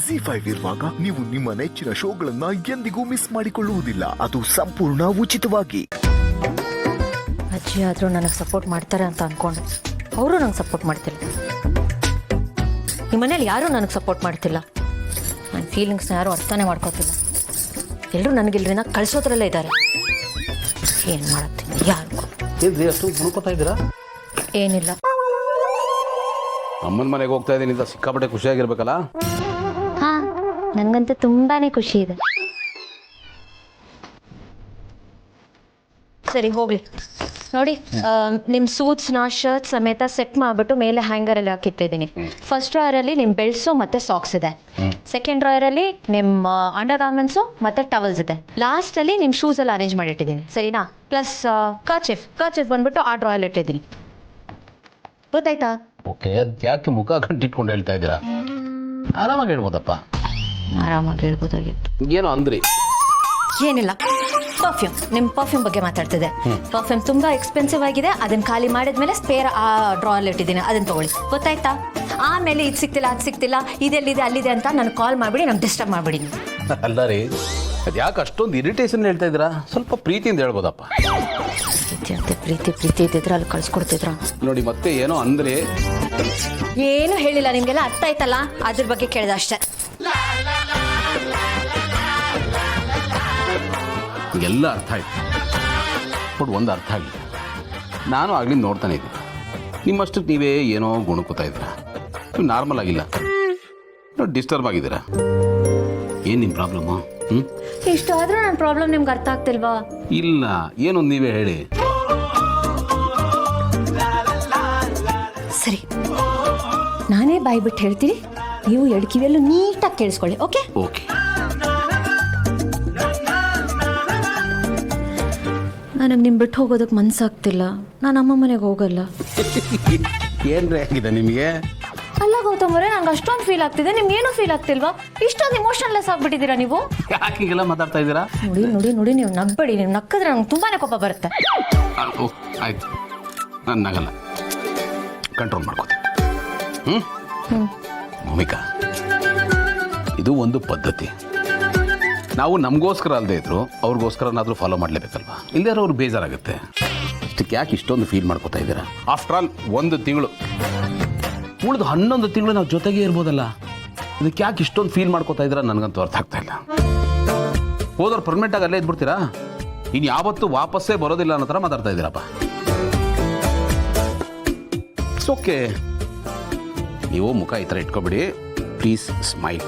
ಜಿ5 ಇರುವಾಗ ನೀವು ನಿಮ್ಮ ನೆಚ್ಚಿನ ಶೋಗಳನ್ನ ಎಂದಿಗೂ ಮಿಸ್ ಮಾಡಿಕೊಳ್ಳುವುದಿಲ್ಲ. ಅದು ಸಂಪೂರ್ಣ ಉಚಿತವಾಗಿ. ಅಜ್ಜಿ ಆದರೂ ನನಗೆ ಸಪೋರ್ಟ್ ಮಾಡ್ತಾರೆ ಅಂತ ಅನ್ಕೊಂಡೆ, ಅವರು ನಂಗೆ ಸಪೋರ್ಟ್ ಮಾಡ್ತಿಲ್ಲ. ನಿಮ್ಮ ಮನೇಲಿ ಯಾರೂ ನನಗೆ ಸಪೋರ್ಟ್ ಮಾಡ್ತಿಲ್ಲ. ನನ್ನ ಫೀಲಿಂಗ್ಸ್ನ ಯಾರೂ ಅರ್ಥನೇ ಮಾಡ್ಕೋತಿಲ್ಲ. ಎಲ್ಲರೂ ನನಗಿಲ್ರಿನ ಕಳಿಸೋದ್ರಲ್ಲೇ ಇದ್ದಾರೆ. ಏನು ಮಾಡತ್ತೀನಿ ಯಾರು ಏನ್ರಿ ಅಷ್ಟು ಹುಡುಕೋತಾ ಇದ್ದೀರಾ? ಏನಿಲ್ಲ, ಅಮ್ಮನ ಮನೆಗೆ ಹೋಗ್ತಾ ಇದ್ದೀನಿ ಅಂತ ಸಿಕ್ಕಾಪಟ್ಟೆ ಖುಷಿಯಾಗಿರ್ಬೇಕಲ್ಲ? ಹಾ, ನನಗಂತೂ ತುಂಬಾನೇ ಖುಷಿ ಇದೆ. ಸರಿ ಹೋಗ್ಲಿ. ನೋಡಿ, ನಿಮ್ಮ ಸೂಟ್ಸ್ನ ಶರ್ಟ್ ಸಮೇತ ಸೆಟ್ ಮಾಡಿಬಿಟ್ಟು ಮೇಲೆ ಹ್ಯಾಂಗರಲ್ಲಿ ಹಾಕಿಟ್ಟಿದ್ದೀನಿ. ಫಸ್ಟ್ ಡ್ರಾಯರಲ್ಲಿ ನಿಮ್ಮ ಬೆಲ್ಟ್ಸು ಮತ್ತು ಸಾಕ್ಸ್ ಇದೆ. ಸೆಕೆಂಡ್ ಡ್ರಾಯರಲ್ಲಿ ನಿಮ್ಮ ಅಂಡರ್ ಗಾರ್ಮೆಂಟ್ಸು ಮತ್ತು ಟವಲ್ಸ್ ಇದೆ. ಲಾಸ್ಟಲ್ಲಿ ನಿಮ್ಮ ಶೂಸ್ ಎಲ್ಲ ಅರೇಂಜ್ ಮಾಡಿಟ್ಟಿದ್ದೀನಿ, ಸರಿನಾ? ಪ್ಲಸ್ ಕರ್ಚಿಫ್ ಬಂದ್ಬಿಟ್ಟು ಆ ಡ್ರಾಯಲ್ಲಿ ಇಟ್ಟಿದ್ದೀನಿ. ಗೊತ್ತಾಯ್ತಾ? ಓಕೆ, ಅದು ಯಾಕೆ ಮುಖ ಗಂಟಿಟ್ಕೊಂಡು ಹೇಳ್ತಾ ಇದ್ದೀರಾ? ಆರಾಮಾಗಿ ಹೇಳ್ಬೋದಪ್ಪ. ಆರಾಮಾಗಿ ಹೇಳ್ಬೋದಾಗಿತ್ತು. ಏನೋ ಅಂದ್ರಿ? ಏನಿಲ್ಲ, ಪರ್ಫ್ಯೂಮ್. ನಿಮ್ಮ ಪರ್ಫ್ಯೂಮ್ ಬಗ್ಗೆ ಮಾತಾಡ್ತಿದ್ದೆ. ಪರ್ಫ್ಯೂಮ್ ತುಂಬಾ ಎಕ್ಸ್ಪೆನ್ಸಿವ್ ಆಗಿದೆ. ಅದನ್ನ ಖಾಲಿ ಮಾಡಿದ್ಮೇಲೆ ಸ್ಪೇರ್ ಆ ಡ್ರಾಯಲ್ಲಿ ಇಟ್ಟಿದ್ದೀನಿ, ಅದನ್ನ ತಗೊಳ್ಳಿ. ಗೊತ್ತಾಯ್ತಾ? ಆಮೇಲೆ ಇದು ಸಿಕ್ತಿಲ್ಲ, ಅದು ಸಿಕ್ತಿಲ್ಲ, ಇದೆಲ್ಲಿದೆ ಅಲ್ಲಿದೆ ಅಂತ ನನಗೆ ಕಾಲ್ ಮಾಡಿಬಿಡಿ, ನಂಗೆ ಡಿಸ್ಟರ್ಬ್ ಮಾಡಿಬಿಡಿ. ಅಲ್ಲ ರೀ, ಅದು ಯಾಕೆ ಅಷ್ಟೊಂದು ಇರಿಟೇಷನ್ ಹೇಳ್ತಾ ಇದ್ದೀರಾ? ಸ್ವಲ್ಪ ಪ್ರೀತಿಯಿಂದ ಹೇಳ್ಬೋದಪ್ಪ. ಪ್ರೀತಿ ಅಂತೆ ಪ್ರೀತಿ ಇದ್ದಿದ್ರೆ ಅಲ್ಲಿ ಕಳ್ಸ್ಕೊಡ್ತಿದ್ರ. ನೋಡಿ, ಮತ್ತೆ ಏನೋ ಅಂದ್ರೆ ಏನು ಹೇಳಿಲ್ಲ, ನಿಮ್ಗೆಲ್ಲ ಅರ್ಥ ಆಯ್ತಲ್ಲ, ಅದ್ರ ಬಗ್ಗೆ ಕೇಳಿದೆ ಅಷ್ಟೇ. ಎಲ್ಲ ಅರ್ಥ ಆಯ್ತು, ಬಟ್ ಒಂದು ಅರ್ಥ ಆಗಿಲ್ಲ. ನಾನು ಆಗ್ಲಿಂದ ನೋಡ್ತಾನೆ ಇದ್ದೀನಿ, ನಿಮ್ಮಷ್ಟಕ್ಕೆ ನೀವೇ ಏನೋ ಗುಣಕೋತಾ ಇದ್ದೀರಾ. ನೀವು ನಾರ್ಮಲ್ ಆಗಿಲ್ಲ, ನೀವು ಡಿಸ್ಟರ್ಬ್ ಆಗಿದ್ದೀರಾ. ಏನು ನಿಮ್ಮ ಪ್ರಾಬ್ಲಮ್ಮು? ಇಷ್ಟು ಆದ್ರೂ ನನ್ನ ಪ್ರಾಬ್ಲಮ್ ನಿಮ್ಗೆ ಅರ್ಥ ಆಗ್ತಿಲ್ವಾ? ಇಲ್ಲ, ಏನು ನೀವೇ ಹೇಳಿ. ಸರಿ, ನಾನೇ ಬಾಯಿ ಬಿಟ್ಟು ಹೇಳ್ತೀನಿ, ನೀವು ಎರಡು ಕಿವಿಯಲ್ಲೂ ನೀಟಾಗಿ ಕೇಳಿಸ್ಕೊಳ್ಳಿ. Okay okay. ನನಗೆ ನಿಮ್ಮ ಬಿಟ್ಟು ಹೋಗೋದಕ್ಕೆ ಮನ್ಸಾಗ್ತಿಲ್ಲ. ನಾನು ಅಮ್ಮ ಮನೆಗೆ ಹೋಗಲ್ಲ. ಏನ್ರಿ ಆಗಿದೆ ನಿಮಗೆ? ಅಲ್ಲ ಗೌತಮರೇ, ನಂಗೆ ಅಷ್ಟೊಂದು ಫೀಲ್ ಆಗ್ತಿದೆ, ನಿಮ್ಗೆ ಏನೂ ಫೀಲ್ ಆಗ್ತಿಲ್ವಾ? ಇಷ್ಟೊಂದು ಇಮೋಷನ್ಲೆಸ್ ಆಗ್ಬಿಟ್ಟಿದ್ದೀರಾ ನೀವು. ಯಾಕೆ ಹೀಗೆಲ್ಲ ಮಾತಾಡ್ತಾ ಇದ್ದೀರಾ? ನೋಡಿ, ನೀವು ನಗ್ಬೇಡಿ. ನೀವು ನಕ್ಕಿದ್ರೆ ನಂಗೆ ತುಂಬಾನೇ ಕೋಪ ಬರುತ್ತೆ. ಆಯ್ತು, ನಾನು ನಗಲ್ಲ, ಕಂಟ್ರೋಲ್ ಮಾಡ್ಕೋತೀನಿ. ಭೂಮಿಕಾ, ಇದು ಒಂದು ಪದ್ಧತಿ. ನಾವು ನಮಗೋಸ್ಕರ ಅಲ್ಲದೆ ಇದ್ರು ಅವ್ರಿಗೋಸ್ಕರನಾದರೂ ಫಾಲೋ ಮಾಡಲೇಬೇಕಲ್ವಾ? ಇಲ್ಲದೇ ಅವ್ರು ಬೇಜಾರಾಗುತ್ತೆ. ಇಷ್ಟಕ್ಕೆ ಯಾಕೆ ಇಷ್ಟೊಂದು ಫೀಲ್ ಮಾಡ್ಕೋತಾ ಇದ್ದೀರಾ? ಆಫ್ಟರ್ ಆಲ್ 1 ತಿಂಗಳು ಉಳಿದು 11 ತಿಂಗಳು ನಾವು ಜೊತೆಗೆ ಇರ್ಬೋದಲ್ಲ. ಇದಕ್ಕೆ ಯಾಕೆ ಇಷ್ಟೊಂದು ಫೀಲ್ ಮಾಡ್ಕೋತಾ ಇದ್ದೀರಾ? ನನಗಂತೂ ಅರ್ಥ ಆಗ್ತಾ ಇಲ್ಲ. ಹೋದವ್ರು ಪರ್ಮನೆಂಟಾಗಿ ಅಲ್ಲೇ ಇದ್ಬಿಡ್ತೀರಾ? ಇನ್ನು ಯಾವತ್ತೂ ವಾಪಸ್ಸೇ ಬರೋದಿಲ್ಲ ಅನ್ನೋ ಥರ ಮಾತಾಡ್ತಾ ಇದ್ದೀರಪ್ಪ. ಇಟ್ಸ್ ಓಕೆ, ನೀವು ಮುಖ ಈ ಥರ ಇಟ್ಕೊಬಿಡಿ. Please smile.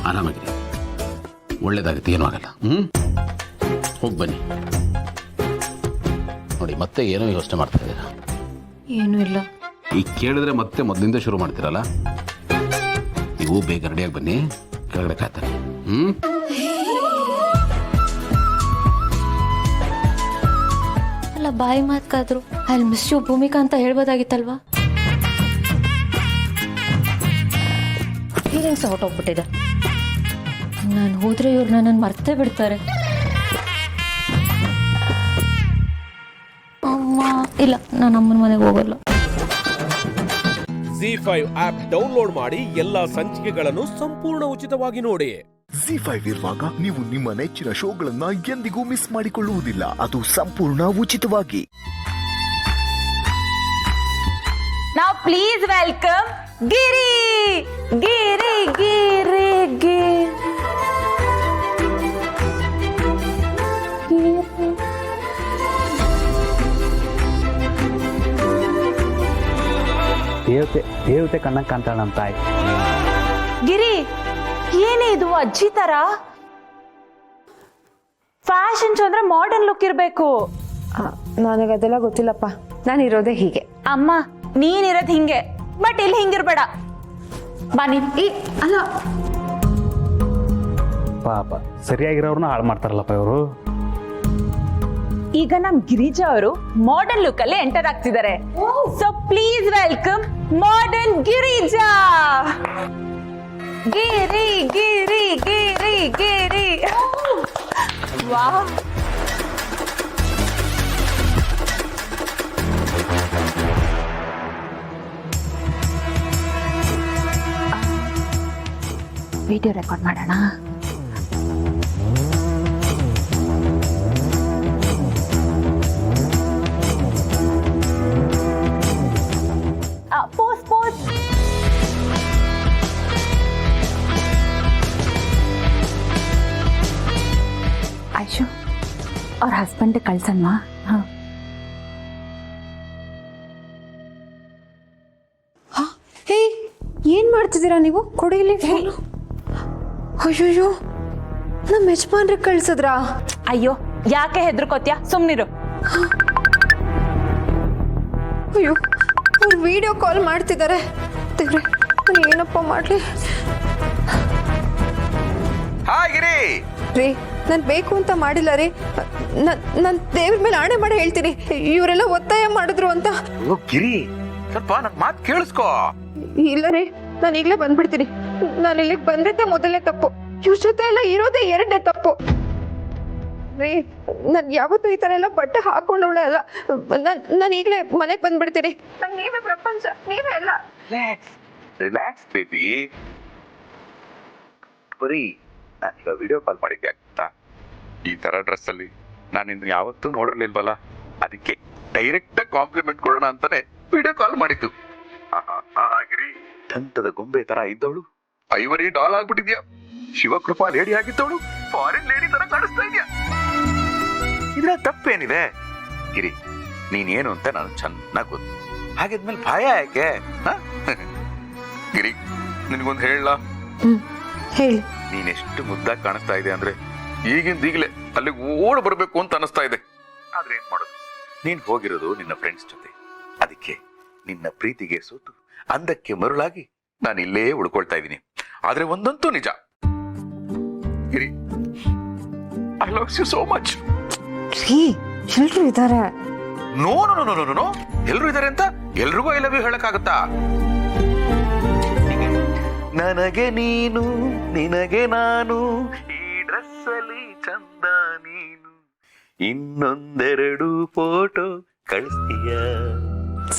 ಆರಾಮಾಗಿರಿ, ಒಳ್ಳೇದಾಗುತ್ತೆ, ಏನೂ ಆಗಲ್ಲ. ಹೋಗಿ ಬನ್ನಿ. ನೋಡಿ, ಮತ್ತೆ ಏನೋ ಯೋಚನೆ ಮಾಡ್ತಾ ಇದ್ದೀರಾ? ಏನೂ ಇಲ್ಲ. ಈಗ ಕೇಳಿದ್ರೆ ಮತ್ತೆ ಮೊದಲಿಂದ ಶುರು ಮಾಡ್ತೀರಲ್ಲ. ನೀವು ಬೇಗ ರೆಡಿಯಾಗಿ ಬನ್ನಿ, ಕೆಳಗಡೆ ಕಾಯ್ತಾನೆ. ಅಲ್ಲ, ಬಾಯಿ ಮಾತ್ಕಾದ್ರು ಅಲ್ಲಿ ಮಿಸ್ ಯು ಭೂಮಿಕಾ ಅಂತ ಹೇಳ್ಬೋದಾಗಿತ್ತಲ್ವಾ? ಫೀಲಿಂಗ್ಸ್ ಹೊರಟೋಗ್ಬಿಟ್ಟಿದೆ. ನಾನು ಹೋದ್ರೆ ಇವ್ರು ನನ್ನನ್ನು ಮರ್ತೇ ಬಿಡ್ತಾರೆ. ಅಮ್ಮ ಇಲ್ಲ, ನಾನು ಅಮ್ಮನ ಮನೆಗೆ ಹೋಗಲ್ಲ. ಜಿ5 ಆಪ್ ಡೌನ್ಲೋಡ್ ಮಾಡಿ ಎಲ್ಲಾ ಸಂಚಿಕೆಗಳನ್ನು ಸಂಪೂರ್ಣ ಉಚಿತವಾಗಿ ನೋಡಿ. ಜಿ5 ಇರುವಾಗ ನೀವು ನಿಮ್ಮ ನೆಚ್ಚಿನ ಶೋಗಳನ್ನ ಎಂದಿಗೂ ಮಿಸ್ ಮಾಡಿಕೊಳ್ಳುವುದಿಲ್ಲ. ಅದು ಸಂಪೂರ್ಣ ಉಚಿತವಾಗಿ. Now please welcome Giri. ದೇವತೆ ಕಣ್ಣಕ್ಕೆ ಕಾಣ್ತಾಳ ನಮ್ಮ ತಾಯಿ. ಗಿರಿ, ಏನೇ ಇದು ಅಜ್ಜಿ ತರ? ಫ್ಯಾಷನ್ ಶೋ ಅಂದ್ರೆ ಮಾಡರ್ನ್ ಲುಕ್ ಇರ್ಬೇಕು. ನನಗದೆಲ್ಲ ಗೊತ್ತಿಲ್ಲಪ್ಪ, ನಾನು ಇರೋದೇ ಹೀಗೆ. ಅಮ್ಮ, ನೀನಿರೋದ್ ಹಿಂಗೆ, ಬಟ್ ಇಲ್ಲಿ ಹಿಂಗಿರ್ಬೇಡ. ಬನ್ನಿ. ಅಲ್ಲ, ಪಾಪ ಸರಿಯಾಗಿರೋರ್ನ ಹಾಳು ಮಾಡ್ತಾರಲ್ಲಪ್ಪ ಇವರು. ಈಗ ನಮ್ ಗಿರಿಜಾ ಅವರು ಮಾಡರ್ನ್ ಲುಕ್ ಅಲ್ಲಿ ಎಂಟರ್ ಆಗ್ತಿದ್ದಾರೆ. So please welcome modern Girija. Giri Giri Giri Giri. Wow, video record ಮಾಡೋಣ. Pose pose. ಆಯ್ಶು ಅವ್ರ ಹಸ್ಬೆಂಡ್ ಕಳ್ಸಣ್ವಾ? ಹಾಂ. ಹೇ ಏನು ಮಾಡ್ತಿದ್ದೀರಾ ನೀವು? ಕೊಡಿಲಿ ಫೋನು. ಅಯ್ಯೋ ನಮ್ಮ ಯಜಮಾನ್ರಿಗೆ ಕಳ್ಸಿದ್ರಾ? ಅಯ್ಯೋ ಯಾಕೆ ಹೆದರ್ಕೋತ್ಯಾ, ಸುಮ್ನಿರು. ಅಯ್ಯೋ ಅವ್ರು ವಿಡಿಯೋ ಕಾಲ್ ಮಾಡ್ತಿದ್ದಾರೆ. ದೇವ್ರೆ ನಾನು ಏನಪ್ಪ ಮಾಡಲಿ? ಹಾಗಿರಿ ರೀ ನಾನು ಬೇಕು ಅಂತ ಮಾಡಿಲ್ಲ ರೀ. ನಾನು ದೇವ್ರ ಮೇಲೆ ಆಣೆ ಮಾಡಿ ಹೇಳ್ತೀನಿ, ಇವರೆಲ್ಲ ಒತ್ತಾಯ ಮಾಡಿದ್ರು ಅಂತ. ಗಿರಿ ಸ್ವಲ್ಪ ನನ್ನ ಮಾತು ಕೇಳಿಸ್ಕೋ. ಇಲ್ಲ ರೀ, ನಾನು ಈಗಲೇ ಬಂದ್ಬಿಡ್ತೀನಿ. ನಾನು ಇಲ್ಲಿಗೆ ಬಂದಿದ್ದೆ ಮೊದಲನೇ ತಪ್ಪು, ಇವ್ರ ಜೊತೆ ಎಲ್ಲ ಇರೋದೇ ಎರಡನೇ ತಪ್ಪು ರೀ. ನಾನು ಯಾವತ್ತೂ ಈ ಥರ ಎಲ್ಲ ಬಟ್ಟೆ ಹಾಕೊಂಡವಳೆ ಅಲ್ಲ. ನಾನು ಈಗಲೇ ಮನೆಗೆ ಬಂದ್ಬಿಡ್ತೀನಿ. ನಂಗೆ ನೀವೇ ಪ್ರಪಂಚ, ನೀವೇ ಎಲ್ಲ. Relax baby. ಬರೀ ನಾನೀಗ ವಿಡಿಯೋ ಕಾಲ್ ಮಾಡಿದ್ದೆ ಆಗ್ತಾ, ಈ ತರ ಡ್ರೆಸ್ ಅಲ್ಲಿ ನಾನು ಇನ್ನು ಯಾವತ್ತೂ ನೋಡಿರ್ಲಿಲ್ವಲ್ಲ, ಅದಕ್ಕೆ ಡೈರೆಕ್ಟ್ ಕಾಂಪ್ಲಿಮೆಂಟ್ ಕೊಡೋಣ ಅಂತಾನೆ ವಿಡಿಯೋ ಕಾಲ್ ಮಾಡಿದ್ದು. ದಂತದ ಗೊಂಬೆ ತರ ಇದ್ದವಳು ಐವರಿ ಡಾಲ್ ಆಗ್ಬಿಟ್ಟಿದ್ಯಾ. ಶಿವಕೃಪಾ ಲೇಡಿ ಆಗಿದ್ದವಳು ಫಾರಿನ್ ಲೇಡಿ ತರ ಕಾಣಿಸ್ತಾ ಇದೆಯಾ. ಇದ್ರ ತಪ್ಪೇನಿದೆ ಗಿರಿ? ನೀನೇನು ಅಂತ ನಾನು ಚೆನ್ನಾಗಿ ಗೊತ್ತು. ಹಾಗಿದ್ಮೇಲೆ ಭಯ ಯಾಕೆ? ಗಿರಿ ನಿನಗೊಂದು ಹೇಳ, ಹೇಳಿ. ನೀನೆಷ್ಟು ಮುದ್ದಾಗಿ ಕಾಣಿಸ್ತಾ ಇದೆ ಅಂದ್ರೆ ಈಗಿಂದೀಗಲೇ ಅಲ್ಲಿಗೆ ಓಡ್ ಬರ್ಬೇಕು ಅಂತ ಅನಿಸ್ತಾ ಇದೆ. ಆದ್ರೆ ಏನ್ ಮಾಡೋದು, ನೀನ್ ಹೋಗಿರೋದು ನಿನ್ನ ಫ್ರೆಂಡ್ಸ್ ಜೊತೆ. ಅದಕ್ಕೆ ನಿನ್ನ ಪ್ರೀತಿಗೆ ಸೋತು ಅಂದಕ್ಕೆ ಮರುಳಾಗಿ ನಾನು ಇಲ್ಲೇ ಉಳ್ಕೊಳ್ತಾ ಇದ್ದೀನಿ. ಆದ್ರೆ ಒಂದಂತೂ ನಿಜ Giri, I love you so much. ರೀ ಎಲ್ರು ಇದ್ದಾರೆ. No no no no no, ಎಲ್ರು ಇದ್ದಾರೆ ಅಂತ ಎಲ್ರಿಗೂ ಐ ಲವ್ ಯು ಹೇಳಕ್ಕಾಗತ್ತಾ? ನನಗೆ ನೀನು, ನಿನಗೆ ನಾನು, ಈ ಡ್ರೆಸ್ ಅಲ್ಲಿ ಚಂದ ನೀನು, ಇನ್ನೊಂದೆರಡು ಫೋಟೋ ಕಳಿಸ್ತೀಯ?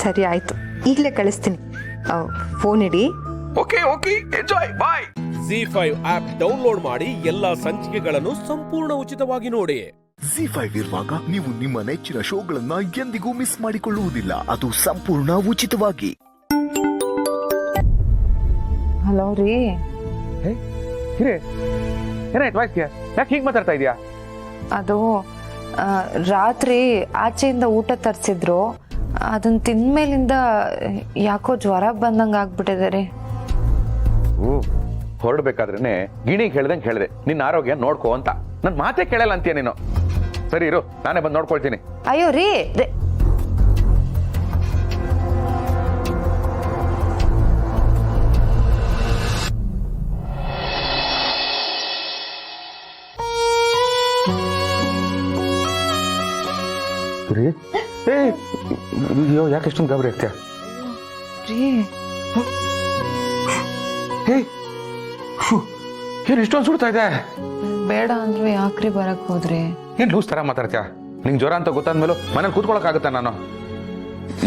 ಸರಿ ಆಯ್ತು, ಈಗಲೇ ಕಳಿಸ್ತೀನಿ. ಫೋನ್ ಇಡಿ. ಓಕೆ ಓಕೆ, ಎಂಜಾಯ್, ಬಾಯ್. ZEE5 ಆಪ್ ಡೌನ್ಲೋಡ್ ಮಾಡಿ ಎಲ್ಲಾ ಸಂಚಿಕೆಗಳನ್ನು ಸಂಪೂರ್ಣ ಉಚಿತವಾಗಿ ನೋಡಿ. ZEE5 ಇರುವಾಗ ನೀವು ನಿಮ್ಮ ನೆಚ್ಚಿನ ಶೋಗಳನ್ನ ಎಂದಿಗೂ ಮಿಸ್ ಮಾಡಿಕೊಳ್ಳುವುದಿಲ್ಲ. ಅದು ಸಂಪೂರ್ಣ ಉಚಿತವಾಗಿ. ಹಲೋ ರೀ. ಹಿರೇ ಏನಾಯ್ತು ವಾಯ್ಸ್ಗೆ? ಯಾಕೆ ಹಿಂಗೆ ಮಾತಾಡ್ತಾ ಇದೀಯಾ? ಅದು ರಾತ್ರಿ ಆಚೆಯಿಂದ ಊಟ ತರಿಸಿದ್ರು, ಅದನ್ನ ತಿಂದ್ಮೇಲಿಂದ ಯಾಕೋ ಜ್ವರ ಬಂದಂಗೆ ಆಗ್ಬಿಟ್ಟಿದೆ ರೀ. ಹೊರಡ್ಬೇಕಾದ್ರೇನೆ ಗಿಣಿಗೆ ಹೇಳ್ದಂಗೆ ಹೇಳಿದೆ ನಿನ್ನ ಆರೋಗ್ಯ ನೋಡ್ಕೋ ಅಂತ. ನನ್ನ ಮಾತೇ ಕೇಳಲ್ಲ ಅಂತೀಯ ನೀನು. ಸರಿ ಇರು, ನಾನೇ ಬಂದು ನೋಡ್ಕೊಳ್ತೀನಿ. ಅಯ್ಯೋ ರೀ, ಅಯ್ಯೋ ಯಾಕೆ ಎಷ್ಟೊಂದು ಗಾಬರಿ ಆಗ್ತೀಯ? ಏನ್ ಇಷ್ಟೊಂದು ಸುಡ್ತಾ ಇದೆ? ಬೇಡ ಅಂದ್ರು ಯಾಕ್ರಿ ಬರಕ್ ಹೋದ್ರಿ? ಏನ್ ಲೂಸ್ ತರ ಮಾತಾಡ್ತೀಯ? ನಿಂಗೆ ಜ್ವರ ಅಂತ ಗೊತ್ತಾದ್ಮೇಲೆ ಮನೇಲಿ ಕೂತ್ಕೊಳಕ್ ಆಗುತ್ತಾ? ನಾನು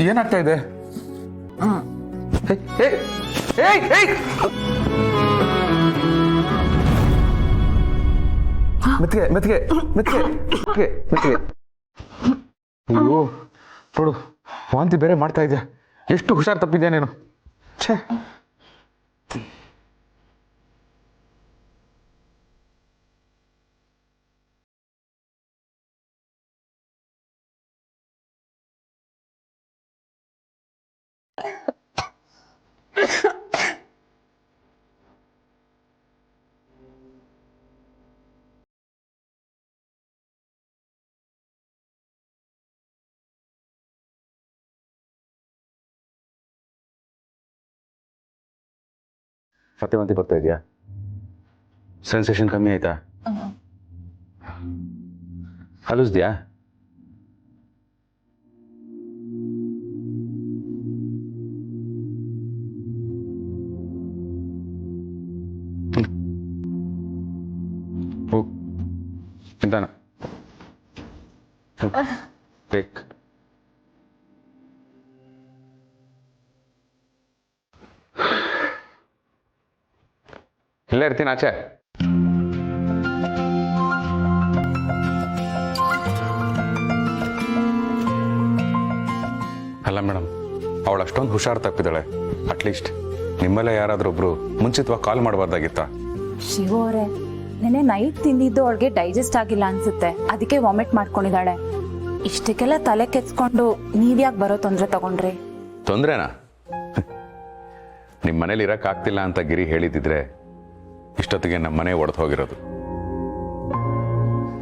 ಏನಾಗ್ತಾ ಇದೆ? ಮೆತ್ತಿಗೆ ಮೆತ್ತಿಗೆ ಮೆತ್ತಿಗೆ ಮೆತ್ತಿಗೆ ಮೆತ್ತಿಗೆ. ಅಯ್ಯೋ ನೋಡು, ವಾಂತಿ ಬೇರೆ ಮಾಡ್ತಾ ಇದೆಯಾ. ಎಷ್ಟು ಹುಷಾರು ತಪ್ಪಿದ್ಯಾ ನೀನು. ಛೇ, ಮತ್ತೆ ವಾಂತಿ ಬರ್ತಾ ಇದೆಯಾ? ಸೆನ್ಸೇಷನ್ ಕಮ್ಮಿ ಆಯ್ತಾ? ಹಲುಸ್ದ್ಯಾ? ನಿಧಾನ. ಬ್ರೇಕ್. ಇಲ್ಲೇ ಇರ್ತೀನಿ ಆಚೆ. ಅಲ್ಲ ಮೇಡಮ್, ಅವಳು ಅಷ್ಟೊಂದು ಹುಷಾರು ತಪ್ಪಿದ್ದಾಳೆ. ಅಟ್ಲೀಸ್ಟ್ ನಿಮ್ಮಲ್ಲೇ ಯಾರಾದ್ರೂ ಒಬ್ರು ಮುಂಚಿತವಾಗಿ ಕಾಲ್ ಮಾಡಬಾರ್ದಾಗಿತ್ತ? ಶಿವು ಅವರೇ, ನೆನೆ ನೈಟ್ ತಿಂದಿದ್ದು ಅವಳಿಗೆ ಡೈಜೆಸ್ಟ್ ಆಗಿಲ್ಲ ಅನ್ಸುತ್ತೆ, ಅದಕ್ಕೆ ವಾಮಿಟ್ ಮಾಡ್ಕೊಂಡಿದ್ದಾಳೆ. ಇಷ್ಟಕ್ಕೆಲ್ಲ ತಲೆ ಕೆಚ್ಕೊಂಡು ನೀವ್ಯಾಕೆ ಬರೋ ತೊಂದರೆ ತಗೊಂಡ್ರಿ? ತೊಂದ್ರೆನಾ? ನಿಮ್ಮ ಮನೇಲಿ ಇರಕ್ಕಾಗ್ತಿಲ್ಲ ಅಂತ ಗಿರಿ ಹೇಳಿದಿದ್ರೆ ಇಷ್ಟೊತ್ತಿಗೆ ನಮ್ಮ ಮನೆ ಒಡೆದು ಹೋಗಿರೋದು.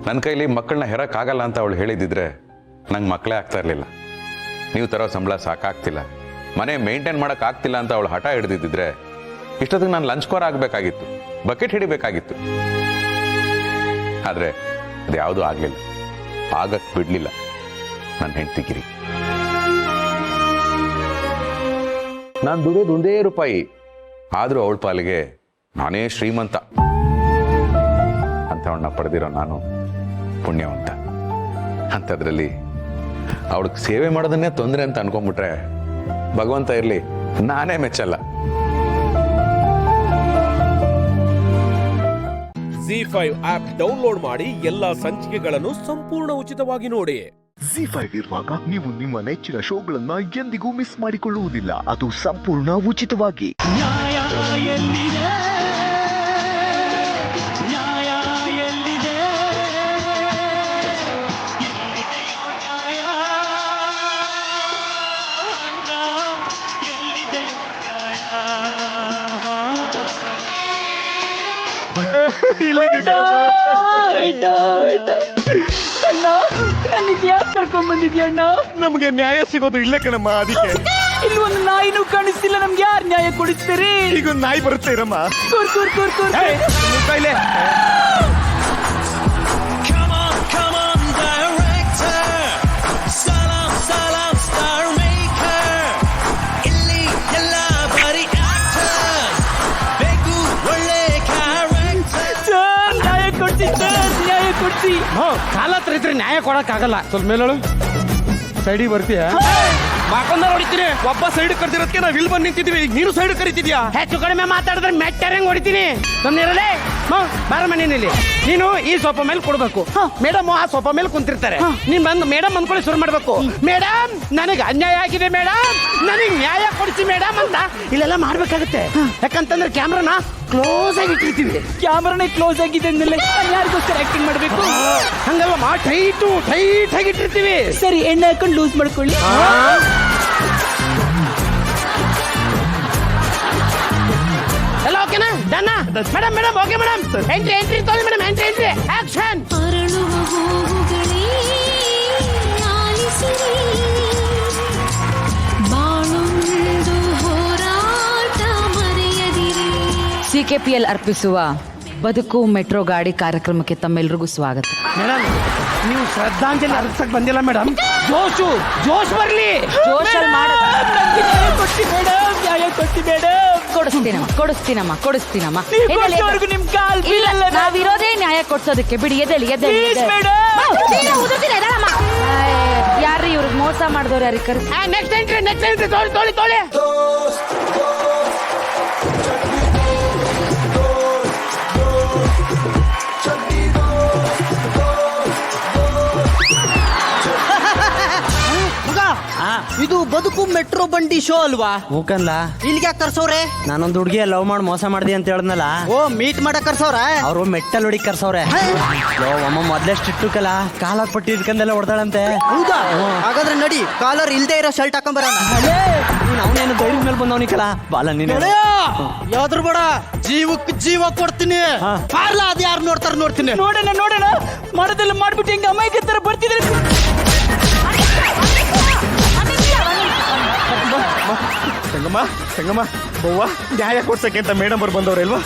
ನನ್ನ ಕೈಲಿ ಮಕ್ಕಳನ್ನ ಹೆರಕ್ಕಾಗಲ್ಲ ಅಂತ ಅವಳು ಹೇಳಿದಿದ್ರೆ ನಂಗೆ ಮಕ್ಕಳೇ ಆಗ್ತಾ ಇರಲಿಲ್ಲ. ನೀವು ತರೋ ಸಂಬಳ ಸಾಕಾಗ್ತಿಲ್ಲ, ಮನೆ ಮೇಂಟೈನ್ ಮಾಡಕ್ ಆಗ್ತಿಲ್ಲ ಅಂತ ಅವಳು ಹಠ ಹಿಡಿದಿದ್ರೆ ಇಷ್ಟೊತ್ತಿಗೆ ನಾನು ಲಂಚ್ ಕೋರ್ ಆಗಬೇಕಾಗಿತ್ತು, ಬಕೆಟ್ ಹಿಡಿಬೇಕಾಗಿತ್ತು. ಆದರೆ ಅದು ಯಾವುದೂ ಆಗಲಿಲ್ಲ, ಆಗಕ್ಕೆ ಬಿಡಲಿಲ್ಲ ನನ್ನ ಹೆಂಡತಿ ಗಿರಿ. ನಾನು ದುಡಿಯೋದು ₹1 ಆದರೂ ಅವಳ ಪಾಲಿಗೆ ನಾನೇ ಶ್ರೀಮಂತ. ಅಂಥವನ್ನ ಪಡೆದಿರೋ ನಾನು ಪುಣ್ಯವಂತ. ಅಂಥದ್ರಲ್ಲಿ ಅವಳಿಗೆ ಸೇವೆ ಮಾಡೋದನ್ನೇ ತೊಂದರೆ ಅಂತ ಅನ್ಕೊಂಡ್ಬಿಟ್ರೆ ಭಗವಂತ ಇರಲಿ, ನಾನೇ ಮೆಚ್ಚಲ್ಲ. ZEE5 ಆಪ್ ಡೌನ್ಲೋಡ್ ಮಾಡಿ ಎಲ್ಲಾ ಸಂಚಿಕೆಗಳನ್ನು ಸಂಪೂರ್ಣ ಉಚಿತವಾಗಿ ನೋಡಿ. ZEE5 ಇರುವಾಗ ನೀವು ನಿಮ್ಮ ನೆಚ್ಚಿನ ಶೋಗಳನ್ನ ಎಂದಿಗೂ ಮಿಸ್ ಮಾಡಿಕೊಳ್ಳುವುದಿಲ್ಲ. ಅದು ಸಂಪೂರ್ಣ ಉಚಿತವಾಗಿ. ಕರ್ಕೊಂಡ್ ಬಂದಿದ್ಯಾ ಅಣ್ಣ? ನಮಗೆ ನ್ಯಾಯ ಸಿಗೋದು ಇಲ್ಲೇ ಕಣಮ್ಮ, ಅದಕ್ಕೆ. ಇಲ್ಲಿ ಒಂದು ನಾಯಿನೂ ಕಾಣಿಸ್ತಿಲ್ಲ, ನಮ್ಗೆ ಯಾರು ನ್ಯಾಯ ಕೊಡಿಸ್ತೀರಿ? ಈಗ ಒಂದು ನಾಯಿ ಬರುತ್ತೆ ಇರಮ್ಮ. ಕೈಲೇ ಕಾಲ ಹತ್ರ ಇದ್ರೆ ನ್ಯಾಯ ಕೊಡಕ್ ಆಗಲ್ಲ. ಸ್ವಲ್ಪ ಮೇಲಳು ಸೈಡಿಗೆ ಬರ್ತೀಯ? ಮಾಕೊಂಡ ಹೊಡಿತೀನಿ. ಒಬ್ಬ ಸೈಡ್ ಕರ್ದಿರೋದಕ್ಕೆ ನಾವ್ ಇಲ್ಲಿ ಬಂದು ನಿಂತಿದೀವಿ, ಈಗ ನೀನು ಸೈಡ್ ಕರಿತಿದ್ಯಾ? ಹೆಚ್ಚು ಕಡಿಮೆ ಮಾತಾಡಿದ್ರೆ ಮೆಟ್ಟರಂಗ್ ಹೊಡಿತೀನಿ. ನಮ್ನಿರಲೇ ಬಾರ ಮನೇಲಿ ನೀನು ಈ ಸೋಫಾ ಮೇಲೆ ಕೊಡ್ಬೇಕು. ಮೇಡಮ್ ಆ ಸೋಫಾ ಮೇಲೆ ಕುಂತಿರ್ತಾರೆ, ನೀನ್ ಬಂದು ಮೇಡಮ್ ಅಂದ್ಕೊಳ್ಳಿ ಶುರು ಮಾಡ್ಬೇಕು. ಮೇಡಮ್ ನನಗೆ ಅನ್ಯಾಯ ಆಗಿದೆ ಮೇಡಮ್, ನನಗೆ ನ್ಯಾಯ ಕೊಡಿಸಿ ಮೇಡಮ್ ಅಂತ ಇಲ್ಲೆಲ್ಲ ಮಾಡ್ಬೇಕಾಗತ್ತೆ. ಯಾಕಂತಂದ್ರೆ ಕ್ಯಾಮ್ರಾನ ಕ್ಲೋಸ್ ಆಗಿ ಇಟ್ಟಿರ್ತೀವಿ. ಕ್ಯಾಮ್ರಾನೇ ಕ್ಲೋಸ್ ಆಗಿದೆ ಅಂದ್ಮೇಲೆ ಯಾರಿಗೋಸ್ಕರ ಆಕ್ಟಿಂಗ್ ಮಾಡ್ಬೇಕು? ಹಂಗಲ್ಲ ಟೈಟ್ ಆಗಿ ಇಟ್ಟಿರ್ತೀವಿ. ಸರಿ, ಎಣ್ಣೆ ಹಾಕೊಂಡು ಲೂಸ್ ಮಾಡ್ಕೊಳ್ಳಿ. ಎಲ್ಲ ಓಕೆನಾ? ಡನ್ನ madam? Madam okay madam. Entry ತೊಗೊಳ್ಳಿ ಮೇಡಮ್. Entry action. CKPL ಅರ್ಪಿಸುವ ಬದುಕು ಮೆಟ್ರೋ ಗಾಡಿ ಕಾರ್ಯಕ್ರಮಕ್ಕೆ ತಮ್ಮೆಲ್ರಿಗೂ ಸ್ವಾಗತ. ಮೇಡಮ್, ನೀವು ಶ್ರದ್ಧಾಂಜಲಿ ಅರ್ಪಿಸಕ್ ಬಂದಿಲ್ಲ ಮೇಡಮ್. ಜೋಶ್ ಬರ್ಲಿ. ಕೊಡಿಸ್ತೀನಮ್ಮ. ನಾವಿರೋದೇ ನ್ಯಾಯ ಕೊಡ್ಸೋದಕ್ಕೆ. ಬಿಡಿ, ಎದ್ದೇಳಿ. ಯಾರ್ರಿ ಇವ್ರಿಗೆ ಮೋಸ ಮಾಡಿದವ್ರು? ಯಾರಿಗೆ ಕರ್ಸಿ. ನೆಕ್ಸ್ಟ್ ಎಂಟ್ರಿ ತೋಳಿ. ಇದು ಬದುಕು ಮೆಟ್ರೋ ಬಂಡಿ ಶೋ ಅಲ್ವಾ? ಹೋಗಲ್ಲ. ಇಲ್ಲಿಗೆ ಯಾಕೆ ಕರ್ಸವ್ರೆ? ನಾನೊಂದು ಹುಡುಗಿಯ ಲವ್ ಮಾಡಿ ಮೋಸ ಮಾಡ್ದಿ ಅಂತ ಹೇಳದ್ನಲ್ಲ. ಓ, ಮೀಟ್ ಮಾಡಕ್ ಕರ್ಸವ್ರ? ಅವ್ರು ಮೆಟ್ಟಲ್ ಹೊಡಿ ಕರ್ಸವ್ರೆ. ಅಮ್ಮ ಮೊದ್ಲೇ ಸ್ಟಿಟ್ಟುಕಲ್ಲ, ಕಾಲರ್ ಪಟ್ಟಿ ಇಟ್ಕೊಂಡೆಲ್ಲ ಹೊಡ್ದಾಳಂತೆ. ಹೌದಾ? ಹಾಗಾದ್ರೆ ನಡಿ, ಕಾಲರ್ ಇಲ್ದೇ ಇರೋ ಶರ್ಟ್ ಹಾಕೊಂಬರೋಣ. ಅವನೇನು ಧೈರ್ಯ ಮೇಲೆ ಬಂದವನಿಕಲ್ಲ. ಬಾಲ ನೀನು ಯಾವ್ದ್ರ ಬೇಡ, ಜೀವಕ್ಕೆ ಜೀವ ಕೊಡ್ತೀನಿ. ಪಾರ್ಲ ಅದು ಯಾರು ನೋಡ್ತೀನಿ. ನೋಡೋಣ ಮಾಡೋದೆಲ್ಲ ಮಾಡ್ಬಿಟ್ಟು ಹಿಂಗ ಅಮ್ಮಾಯಿಗೆ ತರ ಬರ್ತಿದ್ರೆ. ಸಂಗಮ್ಮ ಬವ್ವ, ನ್ಯಾಯ ಕೊಡ್ಸಕ್ಕೆ ಅಂತ ಮೇಡಮ್ ಅವ್ರು ಬಂದವ್ರೆ ಅಲ್ವಾ?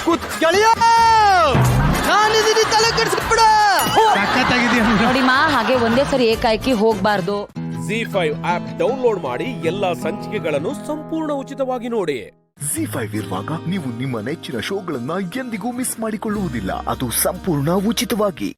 ಕೂತ್ ಗೆಳೆಯ, ನಾನಿದ್ದೀನಿ, ತಲೆ ಕೆಡಿಸ್ಬಿಡ. ನೋಡಿಮ್ಮ, ಹಾಗೆ ಒಂದೇ ಸರಿ ಏಕಾಏಕಿ ಹೋಗ್ಬಾರ್ದು. ZEE5 ಆಪ್ ಡೌನ್ಲೋಡ್ ಮಾಡಿ ಎಲ್ಲಾ ಸಂಚಿಕೆಗಳನ್ನು ಸಂಪೂರ್ಣ ಉಚಿತವಾಗಿ ನೋಡಿ. ZEE5 ಇರುವಾಗ ನೀವು ನಿಮ್ಮ ನೆಚ್ಚಿನ ಶೋಗಳನ್ನ ಎಂದಿಗೂ ಮಿಸ್ ಮಾಡಿಕೊಳ್ಳುವುದಿಲ್ಲ. ಅದು ಸಂಪೂರ್ಣ ಉಚಿತವಾಗಿ.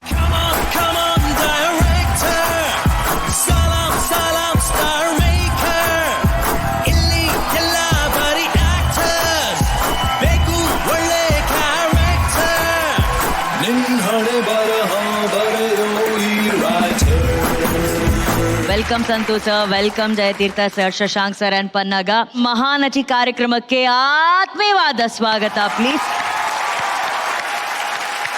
Welcome Santosh sir, welcome Jayatirtha sir, Shashank sir and Pannaga. Mahanati ಕಾರ್ಯಕ್ರಮಕ್ಕೆ ಆತ್ಮೀಯವಾದ ಸ್ವಾಗತ ಪ್ಲೀಸ್.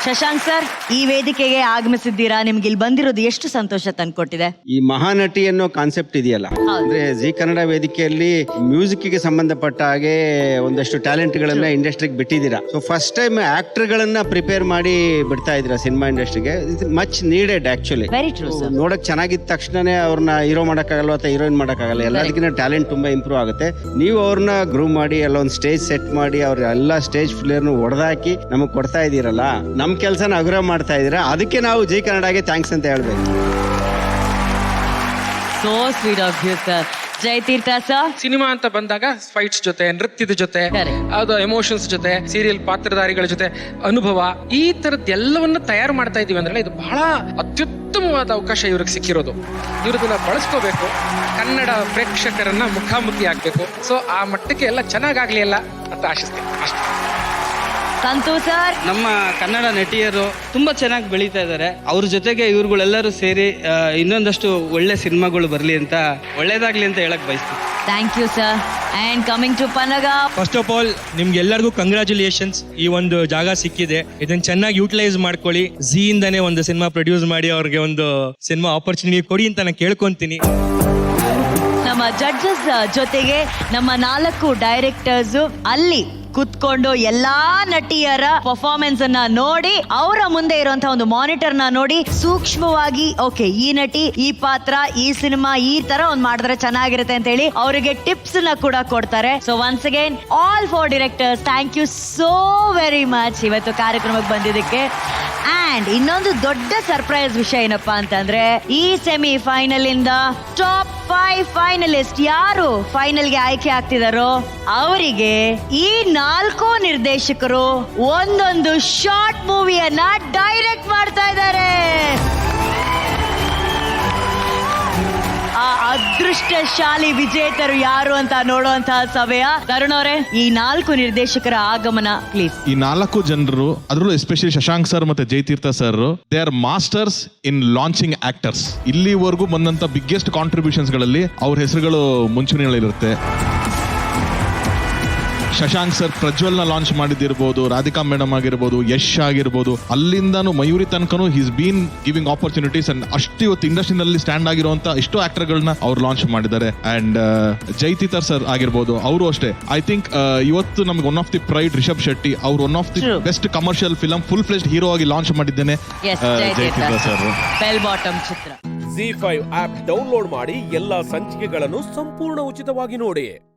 ಶಶಾಂಕ್ ಸರ್, ಈ ವೇದಿಕೆಗೆ ಆಗಮಿಸಿದ್ದೀರಾ, ನಿಮ್ಗೆ ಇಲ್ಲಿ ಬಂದಿರೋದು ಎಷ್ಟು ಸಂತೋಷ ತಂದ್ಕೊಟ್ಟಿದೆ? ಈ ಮಹಾನಟಿ ಅನ್ನೋ ಕಾನ್ಸೆಪ್ಟ್ ಇದೆಯಲ್ಲ, ಅಂದ್ರೆ ಜಿ ಕನ್ನಡ ವೇದಿಕೆಯಲ್ಲಿ ಮ್ಯೂಸಿಕ್ ಗೆ ಸಂಬಂಧಪಟ್ಟ ಹಾಗೆ ಒಂದಷ್ಟು ಟ್ಯಾಲೆಂಟ್ ಗಳನ್ನ ಇಂಡಸ್ಟ್ರಿಗೆ ಬಿಟ್ಟಿದ್ದೀರಾ. ಸೊ ಫಸ್ಟ್ ಟೈಮ್ ಆಕ್ಟರ್ ಗಳನ್ನ ಪ್ರಿಪೇರ್ ಮಾಡಿ ಬಿಡ್ತಾ ಇದ್ದೀರಾ ಸಿನಿಮಾ ಇಂಡಸ್ಟ್ರಿಗೆ. Much needed actually. Very true sir. ನೋಡಕ್ ಚೆನ್ನಾಗಿದ್ದ ತಕ್ಷಣನೇ ಅವ್ರನ್ನ ಹೀರೋ ಮಾಡಕ್ಕಾಗಲ್ಲ ಅಥವಾ ಹೀರೋಯಿನ್ ಮಾಡಕ್ಕಾಗಲ್ಲ. ಎಲ್ಲದಕ್ಕಿಂತ ಟ್ಯಾಲೆಂಟ್ ತುಂಬಾ ಇಂಪ್ರೂವ್ ಆಗುತ್ತೆ. ನೀವು ಅವ್ರನ್ನ ಗ್ರೂವ್ ಮಾಡಿ ಎಲ್ಲ ಒಂದು ಸ್ಟೇಜ್ ಸೆಟ್ ಮಾಡಿ ಅವ್ರ ಎಲ್ಲ ಸ್ಟೇಜ್ ಪ್ಲೇಯರ್ನು ಹೊಡೆದಾಕಿ ನಮಗ್ ಕೊಡ್ತಾ ಇದೀರಲ್ಲ, ನಮ್ ಕೆಲಸನ ಅಗ್ರ ಮಾಡ್ತಾ ಇದೀರಾ. ಅದಕ್ಕೆ ನಾವು ಜಿ ಕನ್ನಡಗೆ ಥ್ಯಾಂಕ್ಸ್ ಅಂತ ಹೇಳ್ಬೇಕು. So sweet of you sir. Jayatirtha sir, cinema ಅಂತ ಬಂದಾಗ ಫೈಟ್ಸ್ ಜೊತೆ, ನೃತ್ಯದ ಜೊತೆ, ಅದು ಎಮೋಷನ್ಸ್ ಜೊತೆ, ಸೀರಿಯಲ್ ಪಾತ್ರಧಾರಿಗಳ ಜೊತೆ ಅನುಭವ, ಈ ತರದ್ ಎಲ್ಲವನ್ನ ತಯಾರು ಮಾಡ್ತಾ ಇದೀವಿ ಅಂದ್ರೆ ಇದು ಬಹಳ ಅತ್ಯುತ್ತಮವಾದ ಅವಕಾಶ ಇವ್ರಿಗೆ ಸಿಕ್ಕಿರೋದು. ಇವ್ರದನ್ನ ಬಳಸ್ಕೋಬೇಕು, ಕನ್ನಡ ಪ್ರೇಕ್ಷಕರನ್ನ ಮುಖಾಮುಖಿ ಆಗ್ಬೇಕು. ಸೊ ಆ ಮಟ್ಟಕ್ಕೆ ಎಲ್ಲ ಚೆನ್ನಾಗಾಗ್ಲಿ ಅಲ್ಲ ಅಂತ ಆಶಿಸ್ತೇನೆ ಅಷ್ಟೇ. ಸಂತೋಷ್ ಸರ್, ನಮ್ಮ ಕನ್ನಡ ನಟಿಯರು ತುಂಬಾ ಚೆನ್ನಾಗಿ ಬೆಳೀತಾ ಇದ್ದಾರೆ. ಅವ್ರ ಜೊತೆಗೆ ಇವ್ರುಗಳೆಲ್ಲರೂ ಸೇರಿ ಇನ್ನೊಂದಷ್ಟು ಒಳ್ಳೆ ಸಿನಿಮಾಗಳು ಬರ್ಲಿ ಅಂತ, ಒಳ್ಳೇದಾಗ್ಲಿ ಅಂತ ಹೇಳಕ್ ಬಯಸ್ತೀನಿ. Thank you sir. And coming to Pannaga. First of all ನಿಮ್ಗೆ ಎಲ್ಲರಿಗೂ ಕಂಗ್ರಾಚುಲೇಷನ್ಸ್. ಈ ಒಂದು ಜಾಗ ಸಿಕ್ಕಿದೆ, ಇದನ್ನ ಚೆನ್ನಾಗಿ ಯೂಟಿಲೈಸ್ ಮಾಡ್ಕೊಳ್ಳಿ. ಜಿ ಇಂದಾನೆ ಒಂದು ಸಿನಿಮಾ ಪ್ರೊಡ್ಯೂಸ್ ಮಾಡಿ ಅವ್ರಿಗೆ ಒಂದು ಸಿನಿಮಾ ಆಪರ್ಚುನಿಟಿ ಕೊಡಿ ಅಂತ ನಾನು ಕೇಳ್ಕೊಂತೀನಿ. ನಮ್ಮ ಜಡ್ಜಸ್ ಜೊತೆಗೆ ನಮ್ಮ 4 ಡೈರೆಕ್ಟರ್ಸ್ ಅಲ್ಲಿ ಕುತ್ಕೊಂಡು ಎಲ್ಲಾ ನಟಿಯರ ಪರ್ಫಾರ್ಮೆನ್ಸ್ ಅನ್ನ ನೋಡಿ, ಅವರ ಮುಂದೆ ಇರುವಂತಹ ಒಂದು ಮಾನಿಟರ್ ನ ನೋಡಿ ಸೂಕ್ಷ್ಮವಾಗಿ ಓಕೆ ಈ ನಟಿ, ಈ ಪಾತ್ರ, ಈ ಸಿನಿಮಾ ಈ ತರ ಒಂದ್ ಮಾಡಿದ್ರೆ ಚೆನ್ನಾಗಿರುತ್ತೆ ಅಂತ ಹೇಳಿ ಅವರಿಗೆ ಟಿಪ್ಸ್ ನ ಕೂಡ ಕೊಡ್ತಾರೆ. So once again all 4 directors, thank you so very much ಇವತ್ತು ಕಾರ್ಯಕ್ರಮಕ್ಕೆ ಬಂದಿದ್ದಕ್ಕೆ. ಅಂಡ್ ಇನ್ನೊಂದು ದೊಡ್ಡ ಸರ್ಪ್ರೈಸ್ ವಿಷಯ ಏನಪ್ಪಾ ಅಂತಂದ್ರೆ, ಈ ಸೆಮಿ ಫೈನಲ್ ಇಂದ ಟಾಪ್ 5 ಫೈನಲಿಸ್ಟ್ ಯಾರು ಫೈನಲ್ಗೆ ಆಯ್ಕೆ ಆಗ್ತಿದಾರೋ ಅವರಿಗೆ ಈ 4 ನಿರ್ದೇಶಕರು ಒಂದೊಂದು ಶಾರ್ಟ್ ಮೂವಿಯನ್ನ ಡೈರೆಕ್ಟ್ ಮಾಡ್ತಾ ಇದ್ದಾರೆ. ಆ ಅದೃಷ್ಟಶಾಲಿ ವಿಜೇತರು ಯಾರು ಅಂತ ನೋಡುವಂತಹ ಸಮಯ. ತರುಣ್ ಅವರೇ, ಈ 4 ನಿರ್ದೇಶಕರ ಆಗಮನ ಪ್ಲೀಸ್. ಈ 4 ಜನರು, ಅದರಲ್ಲೂ ಎಸ್ಪೆಷಲಿ ಶಶಾಂಕ್ ಸರ್ ಮತ್ತೆ Jayathirtha sir, they are masters in launching actors. ಇಲ್ಲಿವರೆಗೂ ಬಂದಂತ ಬಿಗ್ಗೆಸ್ಟ್ ಕಾಂಟ್ರಿಬ್ಯೂಷನ್ಸ್ ಗಳಲ್ಲಿ ಅವ್ರ ಹೆಸರುಗಳು ಮುಂಚೂಣಿಯಲ್ಲಿರುತ್ತೆ. ಶಶಾಂಕ್ ಸರ್ ಪ್ರಜ್ವಲ್ನ ಲಾಂಚ್ ಮಾಡಿದಿರ್ಬೋದು, ರಾಧಿಕಾ ಮೇಡಮ್ ಆಗಿರ್ಬೋದು, ಯಶ್ ಆಗಿರ್ಬೋದು, ಅಲ್ಲಿಂದಾನು ಮಯೂರಿ ತನಕನು he's been giving opportunities. And ಅಷ್ಟು ಇವತ್ತು ಇಂಡಸ್ಟ್ರಿನಲ್ಲಿ ಸ್ಟ್ಯಾಂಡ್ ಆಗಿರುವಂತ ಎಷ್ಟೋ ಆಕ್ಟರ್ಗಳನ್ನ ಅವ್ರು ಲಾಂಚ್ ಮಾಡಿದ್ದಾರೆ. ಅಂಡ್ ಜಯತೀರ್ಥರ್ ಸರ್ ಆಗಿರ್ಬೋದು, ಅವರು ಅಷ್ಟೇ. ಐ ಥಿಂಕ್ ಇವತ್ತು ನಮ್ಗೆ one of the pride Rishab Shetty ಅವ್ರು one of the best commercial film full fledged hero ಆಗಿ ಲಾಂಚ್ ಮಾಡಿದ್ದೇನೆ ಜಯತೀರ್ಥ ಸರ್. ಬೆಲ್ ಬಾಟಮ್ ಚಿತ್ರ. Z5 ಆಪ್ ಡೌನ್ಲೋಡ್ ಮಾಡಿ ಎಲ್ಲಾ ಸಂಚಿಕೆಗಳನ್ನು ಸಂಪೂರ್ಣ ಉಚಿತವಾಗಿ ನೋಡಿ.